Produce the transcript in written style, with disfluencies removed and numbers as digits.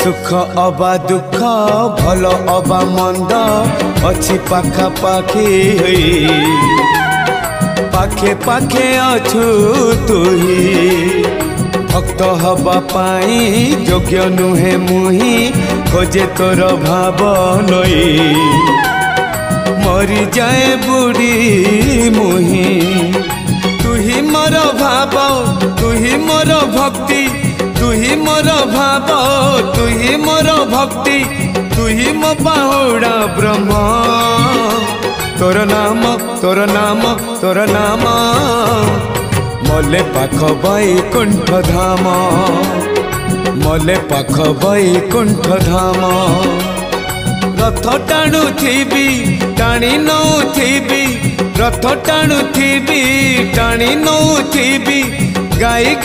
सुख अबा दुख भल अबा मंद अच्छी पाखा पाखी पाखे पाखे अछु तुही भक्त हवा पाई योग्य नुहे मुही खोजे तोर भाव नई मरी जाए बुढ़ी मुही तुही मोर भाव तुही मोर भक्ति तुही मोर भाव तुही मोर भक्ति तुही मो बाहुड़ा ब्रह्म तोर नाम तोर नाम तोर नाम मले पाख बैकुंठ धाम मले पाख बैकुंठ धाम रथ टाणु थी टाणी नौ थी रथ टाणु थी टाणी नौ थी गाई